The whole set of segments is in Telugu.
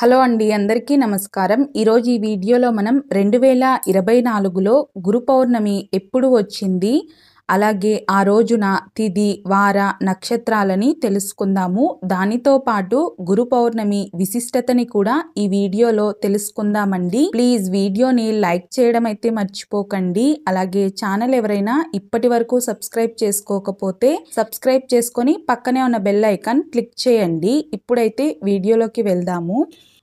హలో అండి, అందరికీ నమస్కారం. ఈరోజు ఈ వీడియోలో మనం 2024లో గురు పౌర్ణమి ఎప్పుడు వచ్చింది, అలాగే ఆ రోజున తిథి, వార, నక్షత్రాలని తెలుసుకుందాము. దానితో పాటు గురు పౌర్ణమి విశిష్టతని కూడా ఈ వీడియోలో తెలుసుకుందామండి. ప్లీజ్ వీడియోని లైక్ చేయడం అయితే మర్చిపోకండి. అలాగే ఛానల్ ఎవరైనా ఇప్పటి వరకు సబ్స్క్రైబ్ చేసుకోకపోతే సబ్స్క్రైబ్ చేసుకొని పక్కనే ఉన్న బెల్ ఐకాన్ క్లిక్ చేయండి. ఇప్పుడైతే వీడియోలోకి వెళ్దాము.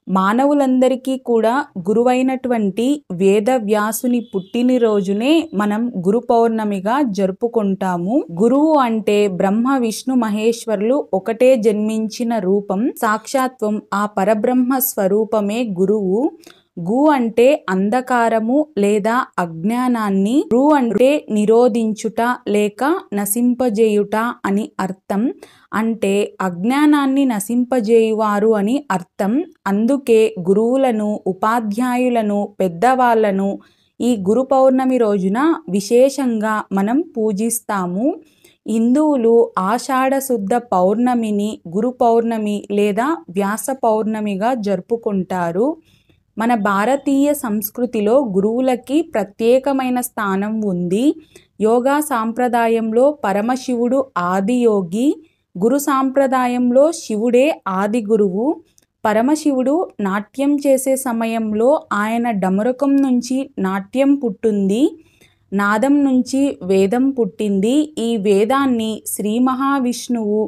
మానవులందరికీ కూడా గురువైనటువంటి వేదవ్యాసుని పుట్టినరోజునే మనం గురు పౌర్ణమిగా జరుపుకుంటాము. గురువు అంటే బ్రహ్మ విష్ణు మహేశ్వరులు ఒకటే జన్మించిన రూపం, సాక్షాత్వం ఆ పరబ్రహ్మ స్వరూపమే గురువు. గు అంటే అంధకారము లేదా అజ్ఞానాన్ని, రు అంటే నిరోధించుట లేక నశింపజేయుట అని అర్థం. అంటే అజ్ఞానాన్ని నశింపజేయువారు అని అర్థం. అందుకే గురువులను, ఉపాధ్యాయులను, పెద్దవాళ్లను ఈ గురు పౌర్ణమి రోజున విశేషంగా మనం పూజిస్తాము. హిందువులు ఆషాఢ శుద్ధ పౌర్ణమిని గురు పౌర్ణమి లేదా వ్యాస పౌర్ణమిగా జరుపుకుంటారు. మన భారతీయ సంస్కృతిలో గురువులకి ప్రత్యేకమైన స్థానం ఉంది. యోగా సాంప్రదాయంలో పరమశివుడు ఆదియోగి, గురు సాంప్రదాయంలో శివుడే ఆది గురువు. పరమశివుడు నాట్యం చేసే సమయంలో ఆయన డమరుకం నుంచి నాట్యం పుట్టింది, నాదం నుంచి వేదం పుట్టింది. ఈ వేదాన్ని శ్రీ మహావిష్ణువు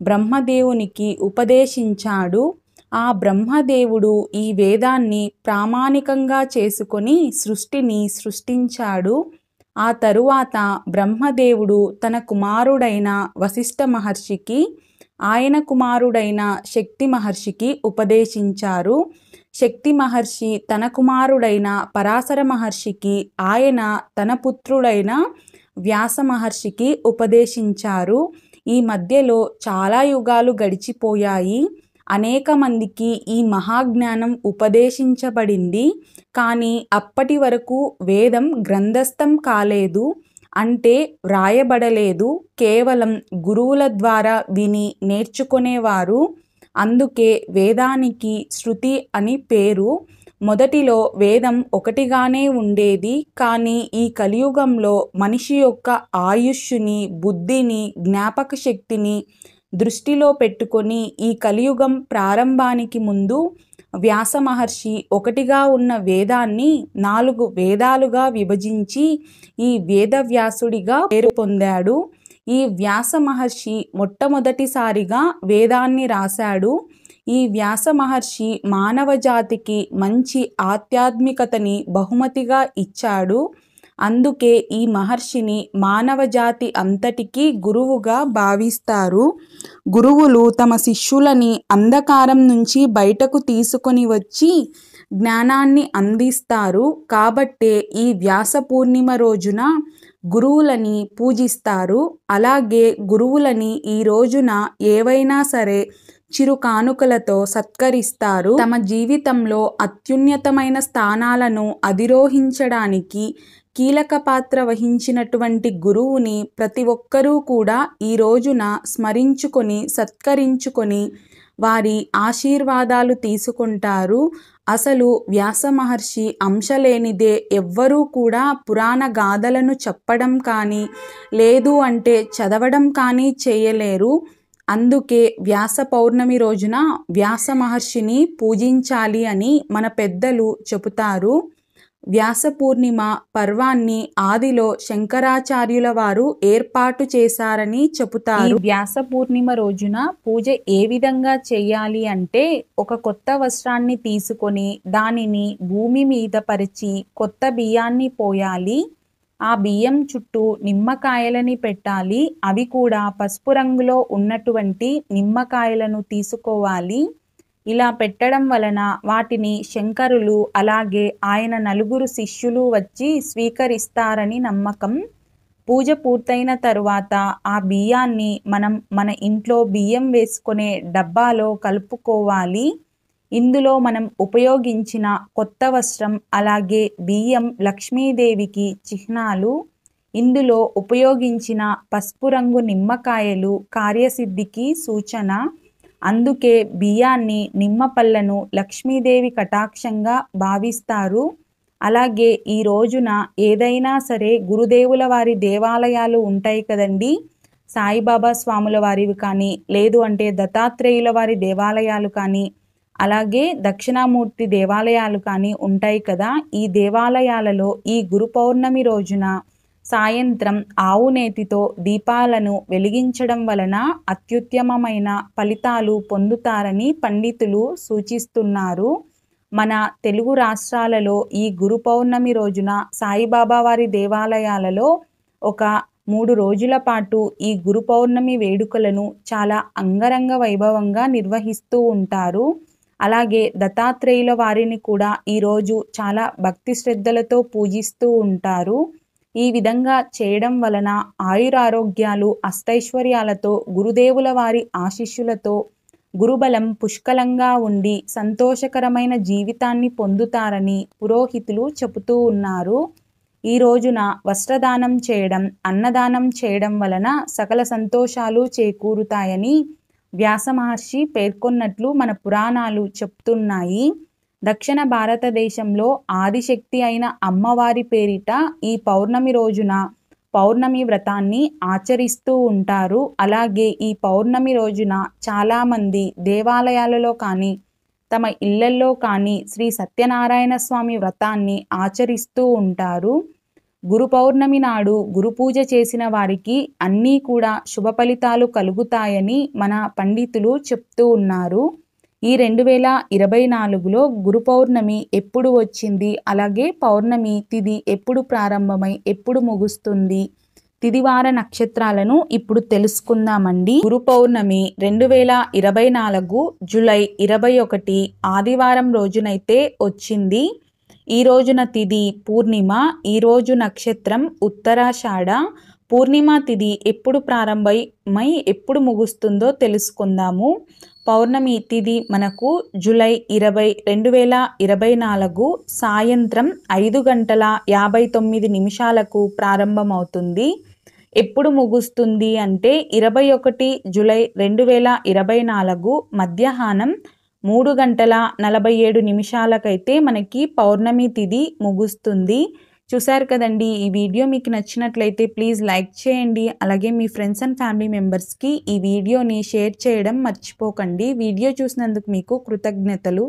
బ్రహ్మదేవునికి ఉపదేశించాడు. ఆ బ్రహ్మదేవుడు ఈ వేదాన్ని ప్రామాణికంగా చేసుకొని సృష్టిని సృష్టించాడు. ఆ తరువాత బ్రహ్మదేవుడు తన కుమారుడైన వశిష్ఠ మహర్షికి, ఆయన కుమారుడైన శక్తి మహర్షికి ఉపదేశించారు. శక్తి మహర్షి తన కుమారుడైన పరాశర మహర్షికి, ఆయన తన పుత్రుడైన వ్యాస మహర్షికి ఉపదేశించారు. ఈ మధ్యలో చాలా యుగాలు గడిచిపోయాయి. అనేక మందికి ఈ మహాజ్ఞానం ఉపదేశించబడింది. కానీ అప్పటి వరకు వేదం గ్రంథస్థం కాలేదు, అంటే వ్రాయబడలేదు. కేవలం గురువుల ద్వారా విని నేర్చుకునేవారు. అందుకే వేదానికి శృతి అని పేరు. మొదటిలో వేదం ఒకటిగానే ఉండేది. కానీ ఈ కలియుగంలో మనిషి యొక్క ఆయుష్ని, బుద్ధిని, జ్ఞాపక శక్తిని దృష్టిలో పెట్టుకొని ఈ కలియుగం ప్రారంభానికి ముందు వ్యాస మహర్షి ఒకటిగా ఉన్న వేదాన్ని 4 వేదాలుగా విభజించి ఈ వేదవ్యాసుడిగా పేరు పొందాడు. ఈ వ్యాస మహర్షి మొట్టమొదటిసారిగా వేదాన్ని రాశాడు. ఈ వ్యాస మహర్షి మానవ జాతికి మంచి ఆధ్యాత్మికతని బహుమతిగా ఇచ్చాడు. అందుకే ఈ మహర్షిని మానవ జాతి అంతటికీ గురువుగా భావిస్తారు. గురువులు తమ శిష్యులని అంధకారం నుంచి బయటకు తీసుకొని వచ్చి జ్ఞానాన్ని అందిస్తారు. కాబట్టే ఈ వ్యాస పూర్ణిమ రోజున గురువులని పూజిస్తారు. అలాగే గురువులని ఈ రోజున ఏవైనా సరే చిరు కానుకలతో సత్కరిస్తారు. తమ జీవితంలో అత్యున్నతమైన స్థానాలను అధిరోహించడానికి కీలక పాత్ర వహించినటువంటి గురువుని ప్రతి ఒక్కరూ కూడా ఈ రోజున స్మరించుకొని, సత్కరించుకొని వారి ఆశీర్వాదాలు తీసుకుంటారు. అసలు వ్యాస మహర్షి అంశలేనిదే ఎవ్వరూ కూడా పురాణ గాథలను చెప్పడం కానీ, లేదు అంటే చదవడం కానీ చేయలేరు. అందుకే వ్యాస పౌర్ణమి రోజున వ్యాస మహర్షిని పూజించాలి అని మన పెద్దలు చెబుతారు. వ్యాస పూర్ణిమ పర్వాన్ని ఆదిలో శంకరాచార్యుల వారు ఏర్పాటు చేశారని చెబుతారు. ఈ వ్యాస పూర్ణిమ రోజున పూజ ఏ విధంగా చేయాలి అంటే, ఒక కొత్త వస్త్రాన్ని తీసుకొని దానిని భూమి మీద పరిచి కొత్త బియ్యాన్ని పోయాలి. ఆ బియ్యం చుట్టూ నిమ్మకాయలని పెట్టాలి. అవి కూడా పసుపు రంగులో ఉన్నటువంటి నిమ్మకాయలను తీసుకోవాలి. ఇలా పెట్టడం వలన వాటిని శంకరులు, అలాగే ఆయన 4 శిష్యులు వచ్చి స్వీకరిస్తారని నమ్మకం. పూజ పూర్తయిన తరువాత ఆ బియ్యాన్ని మనం మన ఇంట్లో బియ్యం వేసుకునే డబ్బాలో కలుపుకోవాలి. ఇందులో మనం ఉపయోగించిన కొత్త వస్త్రం, అలాగే బియ్యం లక్ష్మీదేవికి చిహ్నాలు. ఇందులో ఉపయోగించిన పసుపు రంగు నిమ్మకాయలు కార్యసిద్ధికి సూచన. అందుకే బియ్యాన్ని, నిమ్మ పళ్ళను లక్ష్మీదేవి కటాక్షంగా భావిస్తారు. అలాగే ఈ రోజున ఏదైనా సరే గురుదేవుల వారి దేవాలయాలు ఉంటాయి కదండీ! సాయిబాబా స్వాముల వారివి కానీ, లేదు అంటే దత్తాత్రేయుల వారి దేవాలయాలు కానీ, అలాగే దక్షిణామూర్తి దేవాలయాలు కానీ ఉంటాయి కదా! ఈ దేవాలయాలలో ఈ గురు పౌర్ణమి రోజున సాయంత్రం ఆవు నేతితో దీపాలను వెలిగించడం వలన అత్యుత్తమమైన ఫలితాలు పొందుతారని పండితులు సూచిస్తున్నారు. మన తెలుగు రాష్ట్రాలలో ఈ గురు పౌర్ణమి రోజున సాయిబాబా వారి దేవాలయాలలో ఒక 3 రోజుల పాటు ఈ గురు పౌర్ణమి వేడుకలను చాలా అంగరంగ వైభవంగా నిర్వహిస్తూ ఉంటారు. అలాగే దత్తాత్రేయుల వారిని కూడా ఈరోజు చాలా భక్తి శ్రద్ధలతో పూజిస్తూ ఉంటారు. ఈ విధంగా చేయడం వలన ఆయురారోగ్యాలు, అష్టైశ్వర్యాలతో, గురుదేవుల వారి ఆశీస్సులతో గురుబలం పుష్కలంగా ఉండి సంతోషకరమైన జీవితాన్ని పొందుతారని పురోహితులు చెబుతూ ఉన్నారు. ఈ రోజున వస్త్రదానం చేయడం, అన్నదానం చేయడం వలన సకల సంతోషాలు చేకూరుతాయని వ్యాస మహర్షి పేర్కొన్నట్లు మన పురాణాలు చెప్తున్నాయి. దక్షిణ భారతదేశంలో ఆదిశక్తి అయిన అమ్మవారి పేరిట ఈ పౌర్ణమి రోజున పౌర్ణమి వ్రతాన్ని ఆచరిస్తూ ఉంటారు. అలాగే ఈ పౌర్ణమి రోజున చాలామంది దేవాలయాలలో కానీ, తమ ఇళ్లల్లో కానీ శ్రీ సత్యనారాయణ స్వామి వ్రతాన్ని ఆచరిస్తూ ఉంటారు. గురు పౌర్ణమి నాడు గురు పూజ చేసిన వారికి అన్నీ కూడా శుభ ఫలితాలు కలుగుతాయని మన పండితులు చెప్తూ ఉన్నారు. ఈ 2024లో గురు పౌర్ణమి ఎప్పుడు వచ్చింది, అలాగే పౌర్ణమి తిథి ఎప్పుడు ప్రారంభమై ఎప్పుడు ముగుస్తుంది, తిదివార నక్షత్రాలను ఇప్పుడు తెలుసుకుందామండి. గురు పౌర్ణమి 2024 జూలై 21 ఆదివారం రోజునైతే వచ్చింది. ఈ రోజున తిథి పూర్ణిమ, ఈరోజు నక్షత్రం ఉత్తరాషాఢ. పూర్ణిమ తిథి ఎప్పుడు ప్రారంభమై ఎప్పుడు ముగుస్తుందో తెలుసుకుందాము. పౌర్ణమి తిథి మనకు జూలై 20, 2024 సాయంత్రం 5:59 ప్రారంభమవుతుంది. ఎప్పుడు ముగుస్తుంది అంటే 21 జూలై 2024 మధ్యాహ్నం 3:47 మనకి పౌర్ణమి తిథి ముగుస్తుంది. చూశారు కదండి. ఈ వీడియో మీకు నచ్చినట్లయితే ప్లీజ్ లైక్ చేయండి. అలాగే మీ ఫ్రెండ్స్ అండ్ ఫ్యామిలీ మెంబర్స్కి ఈ వీడియోని షేర్ చేయడం మర్చిపోకండి. వీడియో చూసినందుకు మీకు కృతజ్ఞతలు.